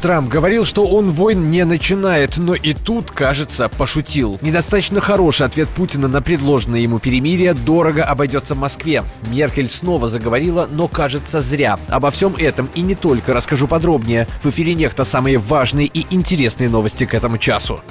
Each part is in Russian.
Трамп говорил, что он войн не начинает, но и тут, кажется, пошутил. Недостаточно хороший ответ Путина на предложенное ему перемирие дорого обойдется Москве. Меркель снова заговорила, но, кажется, зря. Обо всем этом и не только расскажу подробнее. В эфире «Нехта» самые важные и интересные новости к этому часу.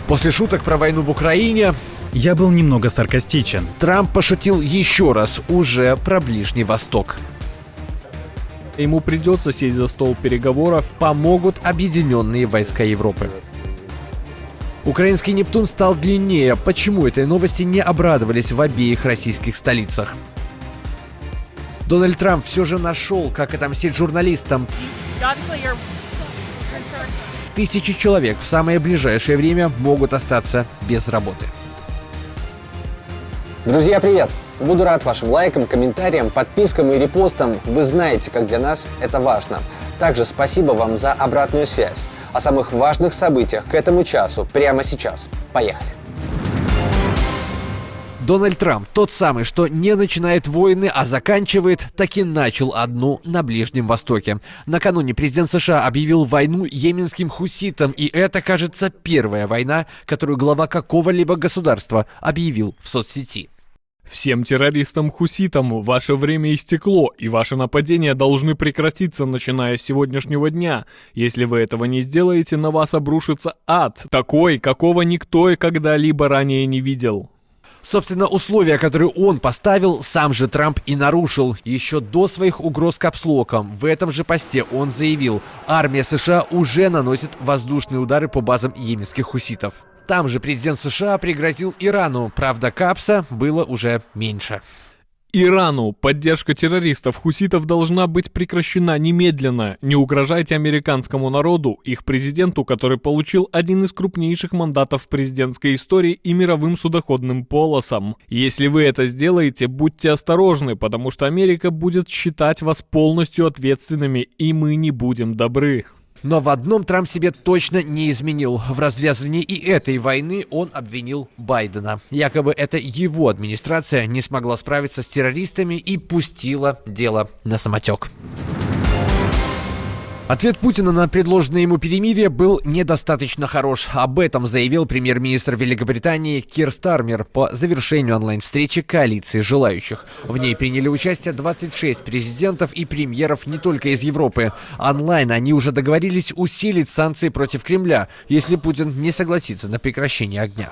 После шуток про войну в Украине я был немного саркастичен. Трамп пошутил еще раз, уже про Ближний Восток. Ему придется сесть за стол переговоров. Помогут объединенные войска Европы. Украинский «Нептун» стал длиннее. Почему этой новости не обрадовались в обеих российских столицах? Дональд Трамп все же нашел, как отомстить журналистам. Тысячи человек в самое ближайшее время могут остаться без работы. Друзья, привет! Буду рад вашим лайкам, комментариям, подпискам и репостам. Вы знаете, как для нас это важно. Также спасибо вам за обратную связь. О самых важных событиях к этому часу прямо сейчас. Поехали! Дональд Трамп, тот самый, что не начинает войны, а заканчивает, таки начал одну на Ближнем Востоке. Накануне президент США объявил войну йеменским хуситам, и это, кажется, первая война, которую глава какого-либо государства объявил в соцсети. Всем террористам-хуситам ваше время истекло, и ваши нападения должны прекратиться, начиная с сегодняшнего дня. Если вы этого не сделаете, на вас обрушится ад, такой, какого никто и когда-либо ранее не видел. Собственно, условия, которые он поставил, сам же Трамп и нарушил. Еще до своих угроз капслоком в этом же посте он заявил, армия США уже наносит воздушные удары по базам йеменских хуситов. Там же президент США пригрозил Ирану, правда, капса было уже меньше. Ирану поддержка террористов-хуситов должна быть прекращена немедленно. Не угрожайте американскому народу, их президенту, который получил один из крупнейших мандатов в президентской истории, и мировым судоходным полосам. Если вы это сделаете, будьте осторожны, потому что Америка будет считать вас полностью ответственными, и мы не будем добры. Но в одном Трамп себе точно не изменил. В развязывании и этой войны он обвинил Байдена. Якобы это его администрация не смогла справиться с террористами и пустила дело на самотек. Ответ Путина на предложенное ему перемирие был недостаточно хорош. Об этом заявил премьер-министр Великобритании Кир Стармер по завершению онлайн-встречи коалиции желающих. В ней приняли участие 26 президентов и премьеров не только из Европы. Онлайн они уже договорились усилить санкции против Кремля, если Путин не согласится на прекращение огня.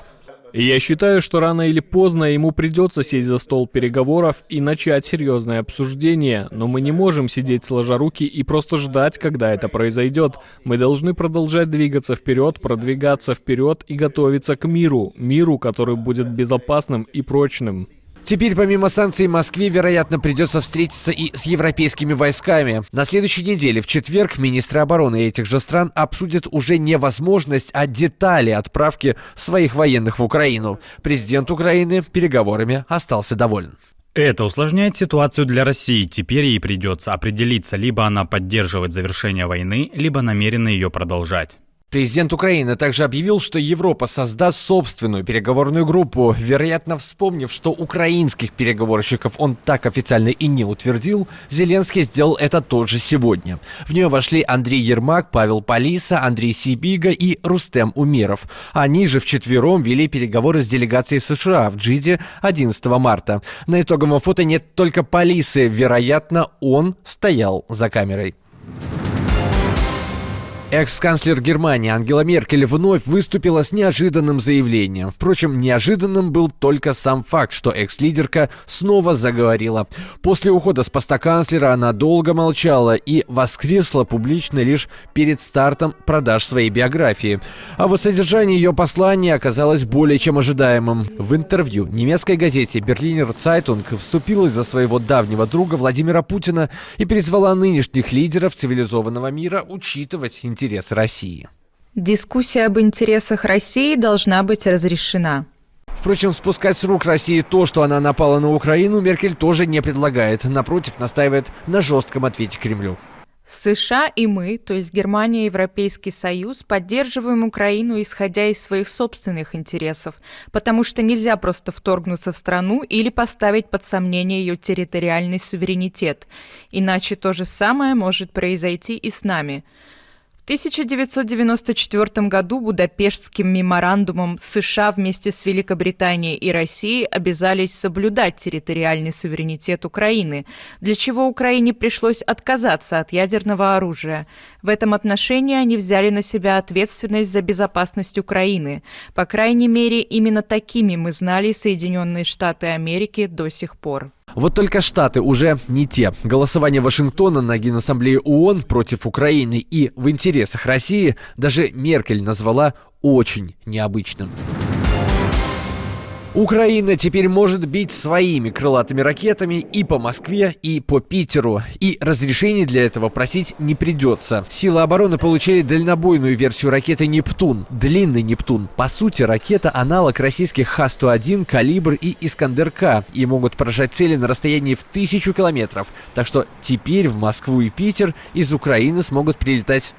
Я считаю, что рано или поздно ему придется сесть за стол переговоров и начать серьезное обсуждение, но мы не можем сидеть сложа руки и просто ждать, когда это произойдет. Мы должны продолжать двигаться вперед, продвигаться вперед и готовиться к миру, который будет безопасным и прочным. Теперь помимо санкций Москве, вероятно, придется встретиться и с европейскими войсками. На следующей неделе, в четверг, министры обороны этих же стран обсудят уже не возможность, а детали отправки своих военных в Украину. Президент Украины переговорами остался доволен. Это усложняет ситуацию для России. Теперь ей придется определиться, либо она поддерживает завершение войны, либо намерена ее продолжать. Президент Украины также объявил, что Европа создаст собственную переговорную группу. Вероятно, вспомнив, что украинских переговорщиков он так официально и не утвердил, Зеленский сделал это тоже сегодня. В нее вошли Андрей Ермак, Павел Полиса, Андрей Сибига и Рустем Умеров. Они же вчетвером вели переговоры с делегацией США в Джиде 11 марта. На итоговом фото нет только Полисы. Вероятно, он стоял за камерой. Экс-канцлер Германии Ангела Меркель вновь выступила с неожиданным заявлением. Впрочем, неожиданным был только сам факт, что экс-лидерка снова заговорила. После ухода с поста канцлера она долго молчала и воскресла публично лишь перед стартом продаж своей биографии. А вот содержание ее послания оказалось более чем ожидаемым. В интервью немецкой газете «Берлинер Цайтунг» вступилась за своего давнего друга Владимира Путина и призвала нынешних лидеров цивилизованного мира учитывать интересы России. Дискуссия об интересах России должна быть разрешена. Впрочем, спускать с рук России то, что она напала на Украину, Меркель тоже не предлагает. Напротив, настаивает на жестком ответе Кремлю. США и мы, то есть Германия и Европейский Союз, поддерживаем Украину, исходя из своих собственных интересов, потому что нельзя просто вторгнуться в страну или поставить под сомнение ее территориальный суверенитет, иначе то же самое может произойти и с нами. В 1994 году Будапештским меморандумом США вместе с Великобританией и Россией обязались соблюдать территориальный суверенитет Украины, для чего Украине пришлось отказаться от ядерного оружия. В этом отношении они взяли на себя ответственность за безопасность Украины. По крайней мере, именно такими мы знали Соединенные Штаты Америки до сих пор. Вот только Штаты уже не те. Голосование Вашингтона на Генассамблее ООН против Украины и в интересах России даже Меркель назвала очень необычным. Украина теперь может бить своими крылатыми ракетами и по Москве, и по Питеру. И разрешения для этого просить не придется. Силы обороны получили дальнобойную версию ракеты «Нептун», длинный «Нептун». По сути, ракета – аналог российских Х-101, «Калибр» и «Искандер-К» и могут поражать цели на расстоянии в 1000 километров. Так что теперь в Москву и Питер из Украины смогут прилетать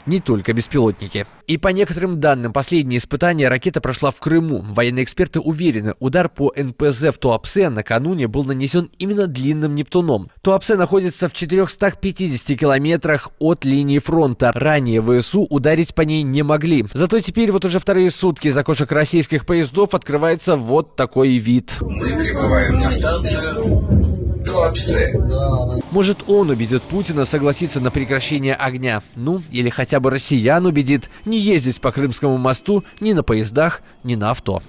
не только беспилотники. И по некоторым данным, последние испытания ракета прошла в Крыму. Военные эксперты уверены, удар по НПЗ в Туапсе накануне был нанесен именно длинным «Нептуном». Туапсе находится в 450 километрах от линии фронта. Ранее ВСУ ударить по ней не могли. Зато теперь вот уже вторые сутки из окошек российских поездов открывается вот такой вид. Мы прибываем на станцию Туапсе. Может, он убедит Путина согласиться на прекращение огня. Ну, или хотя бы россиян убедит не ездить по Крымскому мосту ни на поездах, ни на авто.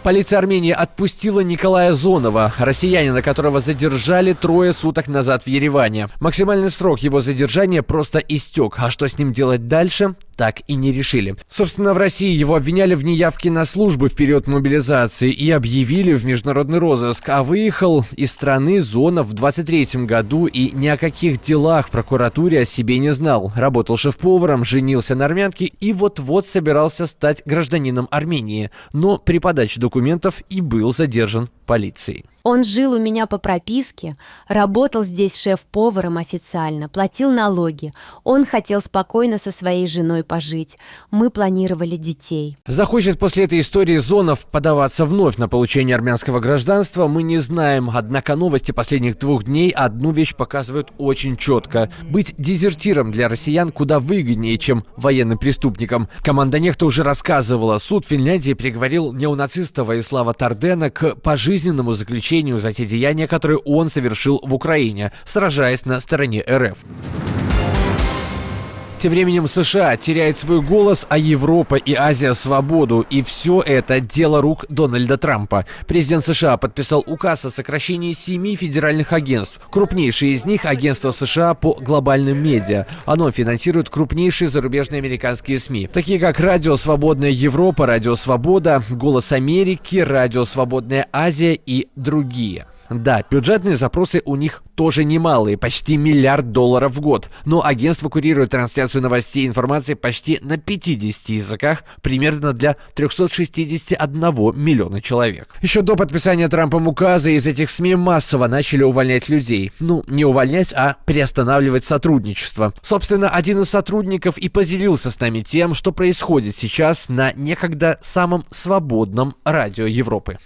Полиция Армении отпустила Николая Зонова, россиянина, которого задержали 3 суток назад в Ереване. Максимальный срок его задержания просто истек, а что с ним делать дальше, так и не решили. Собственно, в России его обвиняли в неявке на службу в период мобилизации и объявили в международный розыск, а выехал из страны Зонов в 23 году и ни о каких делах в прокуратуре о себе не знал. Работал шеф-поваром, женился на армянке и вот-вот собирался стать гражданином Армении, но при подаче документов и был задержан полицией. Он жил у меня по прописке, работал здесь шеф-поваром официально, платил налоги. Он хотел спокойно со своей женой пожить. Мы планировали детей. Захочет после этой истории Зонов подаваться вновь на получение армянского гражданства, мы не знаем. Однако новости последних 2 дней одну вещь показывают очень четко. Быть дезертиром для россиян куда выгоднее, чем военным преступником. Команда Нехта уже рассказывала. Суд Финляндии приговорил неонациста Ваислава Тардена к пожизненному заключению за те деяния, которые он совершил в Украине, сражаясь на стороне РФ. Тем временем США теряет свой голос, а Европа и Азия свободу. И все это дело рук Дональда Трампа. Президент США подписал указ о сокращении 7 федеральных агентств. Крупнейшее из них – агентство США по глобальным медиа. Оно финансирует крупнейшие зарубежные американские СМИ, такие как Радио Свободная Европа, Радио Свобода, Голос Америки, Радио Свободная Азия и другие. Да, бюджетные запросы у них тоже немалые, почти $1 миллиард в год. Но агентство курирует трансляцию новостей и информации почти на 50 языках, примерно для 361 миллиона человек. Еще до подписания Трампом указа из этих СМИ массово начали увольнять людей. Ну, не увольнять, а приостанавливать сотрудничество. Собственно, один из сотрудников и поделился с нами тем, что происходит сейчас на некогда самом свободном радио Европы.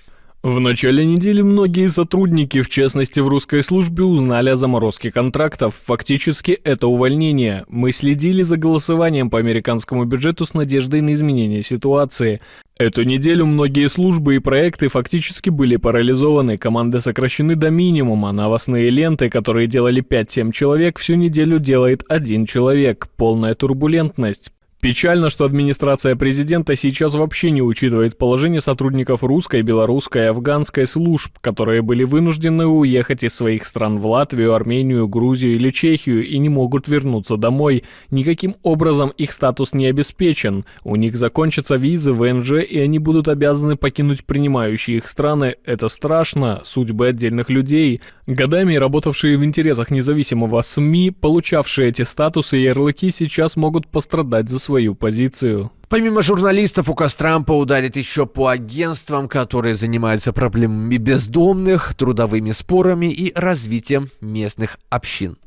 В начале недели многие сотрудники, в частности в русской службе, узнали о заморозке контрактов. Фактически это увольнение. Мы следили за голосованием по американскому бюджету с надеждой на изменение ситуации. Эту неделю многие службы и проекты фактически были парализованы, команды сокращены до минимума, новостные ленты, которые делали 5-7 человек, всю неделю делает 1 человек. Полная турбулентность. Печально, что администрация президента сейчас вообще не учитывает положение сотрудников русской, белорусской и афганской служб, которые были вынуждены уехать из своих стран в Латвию, Армению, Грузию или Чехию и не могут вернуться домой. Никаким образом их статус не обеспечен. У них закончатся визы, ВНЖ, и они будут обязаны покинуть принимающие их страны. Это страшно. Судьбы отдельных людей. Годами работавшие в интересах независимого СМИ, получавшие эти статусы и ярлыки, сейчас могут пострадать за свою позицию. Помимо журналистов, указ Трампа ударит еще по агентствам, которые занимаются проблемами бездомных, трудовыми спорами и развитием местных общин.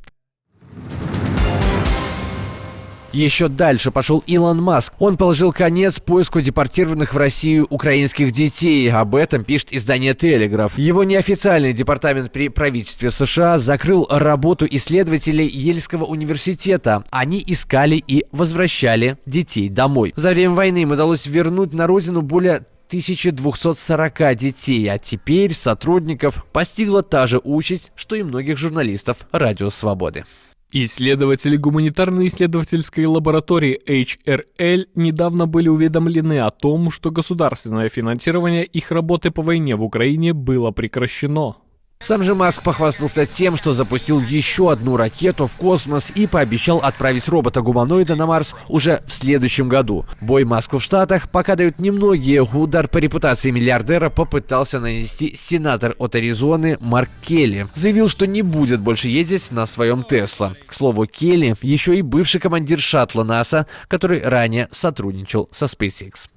Еще дальше пошел Илон Маск. Он положил конец поиску депортированных в Россию украинских детей. Об этом пишет издание «Телеграф». Его неофициальный департамент при правительстве США закрыл работу исследователей Ельского университета. Они искали и возвращали детей домой. За время войны им удалось вернуть на родину более 1240 детей, а теперь сотрудников постигла та же участь, что и многих журналистов «Радио Свободы». Исследователи гуманитарной исследовательской лаборатории HRL недавно были уведомлены о том, что государственное финансирование их работы по войне в Украине было прекращено. Сам же Маск похвастался тем, что запустил еще одну ракету в космос и пообещал отправить робота-гуманоида на Марс уже в следующем году. Бой Маску в Штатах пока дают немногие. Удар по репутации миллиардера попытался нанести сенатор от Аризоны Марк Келли. Заявил, что не будет больше ездить на своем Тесла. К слову, Келли еще и бывший командир шаттла НАСА, который ранее сотрудничал со SpaceX.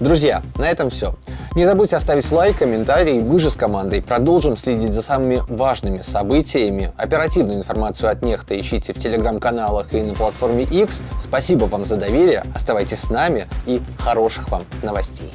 Друзья, на этом все. Не забудьте оставить лайк, комментарий. Мы же с командой продолжим следить за самыми важными событиями. Оперативную информацию от Нехта ищите в телеграм-каналах и на платформе X. Спасибо вам за доверие. Оставайтесь с нами и хороших вам новостей.